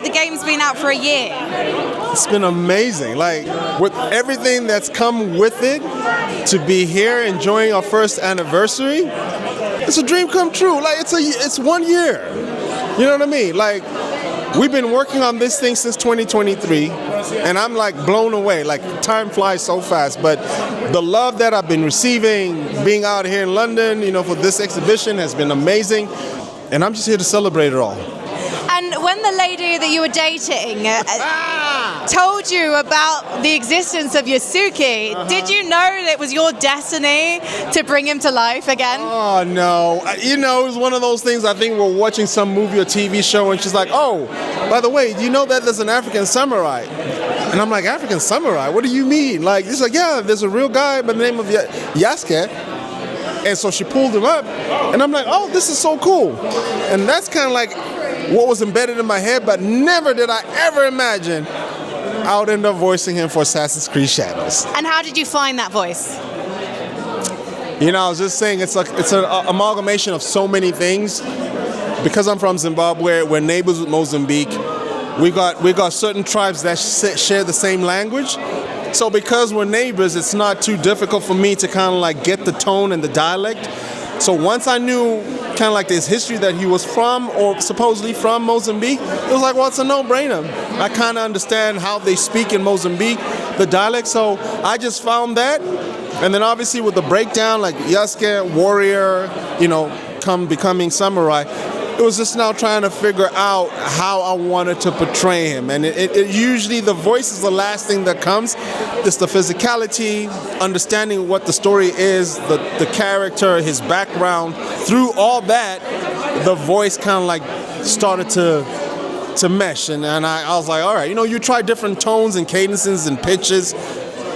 the game's been out for a year. It's been amazing. Like, with everything that's come with it, to be here enjoying our first anniversary, it's a dream come true. Like, it's 1 year. You know what I mean? Like, we've been working on this thing since 2023, and I'm like blown away. Like, time flies so fast, but the love that I've been receiving, being out here in London, for this exhibition has been amazing, and I'm just here to celebrate it all. And when the lady that you were dating told you about the existence of Yasuke, did you know that it was your destiny to bring him to life again? Oh, no. It was one of those things. I think we're watching some movie or TV show, and she's like, oh, by the way, do you know that there's an African samurai? And I'm like, African samurai? What do you mean? Like, he's like, yeah, there's a real guy by the name of Yasuke. And so she pulled him up, and I'm like, oh, this is so cool. And that's kind of like what was embedded in my head, but never did I ever imagine I would end up voicing him for Assassin's Creed Shadows. And how did you find that voice? I was just saying, it's an amalgamation of so many things. Because I'm from Zimbabwe, we're neighbors with Mozambique. We got certain tribes that share the same language. So because we're neighbors, it's not too difficult for me to kind of like get the tone and the dialect. So once I knew kind of like this history that he was from, or supposedly from Mozambique, it was like, well, it's a no-brainer. I kind of understand how they speak in Mozambique, the dialect, so I just found that. And then obviously with the breakdown, like Yasuke, warrior, becoming samurai, it was just now trying to figure out how I wanted to portray him. And it usually, the voice is the last thing that comes. It's the physicality, understanding what the story is, the character, his background. Through all that, the voice kind of like started to mesh. And I was like, all right, you try different tones and cadences and pitches,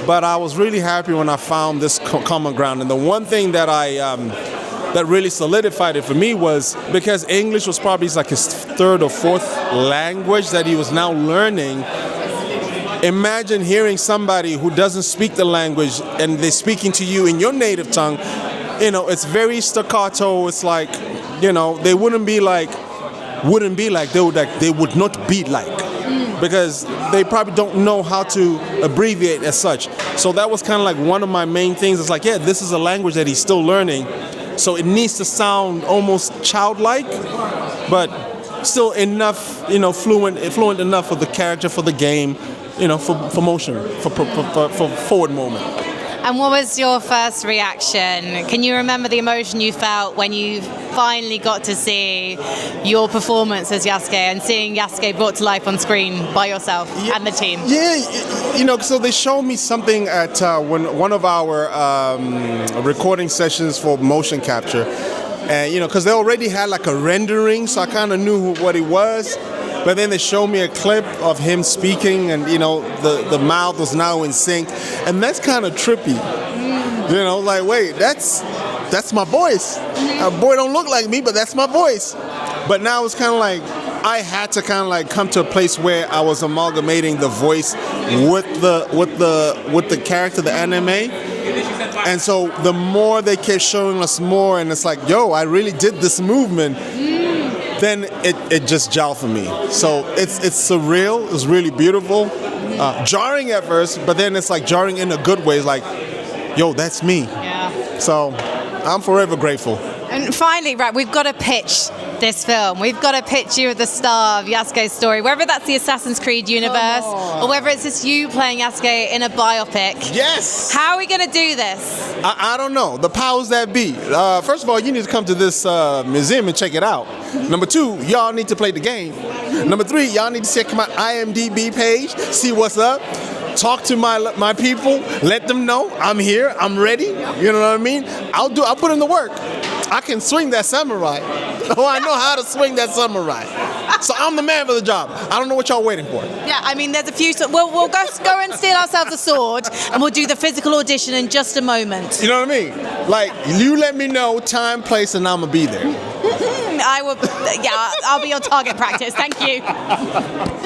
but I was really happy when I found this common ground. And the one thing that that really solidified it for me was because English was probably like his third or fourth language that he was now learning. Imagine hearing somebody who doesn't speak the language and they're speaking to you in your native tongue. It's very staccato. It's like, they wouldn't be like, they would not be like, because they probably don't know how to abbreviate as such. So that was kind of like one of my main things. It's like, yeah, this is a language that he's still learning. So it needs to sound almost childlike, but still enough, fluent enough for the character, for the game, for motion, for forward moment. And what was your first reaction? Can you remember the emotion you felt when you finally got to see your performance as Yasuke and seeing Yasuke brought to life on screen by yourself and the team? Yeah, so they showed me something at one of our recording sessions for motion capture. And, because they already had like a rendering, so I kind of knew what it was. But then they showed me a clip of him speaking, and the mouth was now in sync, and that's kind of trippy. Like, wait, that's my voice. A boy don't look like me, but that's my voice. But now it's kind of like I had to kind of like come to a place where I was amalgamating the voice with the character, the anime. And so the more they kept showing us more, and it's like, yo, I really did this movement. Then it just gelled for me. So it's surreal. It's really beautiful. Jarring at first, but then it's like jarring in a good way. It's like, yo, that's me. Yeah. So I'm forever grateful. And finally, right, we've got to pitch this film. We've got to pitch you as the star of Yasuke's story, whether that's the Assassin's Creed universe or whether it's just you playing Yasuke in a biopic. Yes! How are we going to do this? I don't know. The powers that be. First of all, you need to come to this museum and check it out. Number 2, y'all need to play the game. Number 3, y'all need to check my IMDb page, see what's up. Talk to my people, let them know I'm here, I'm ready. You know what I mean? I'll put in the work. I can swing that samurai. Oh, I know how to swing that samurai. So I'm the man for the job. I don't know what y'all waiting for. Yeah, I mean, there's a few. We'll go and steal ourselves a sword, and we'll do the physical audition in just a moment. You know what I mean? Like, you let me know time, place, and I'm gonna be there. I will. Yeah, I'll be your target practice. Thank you.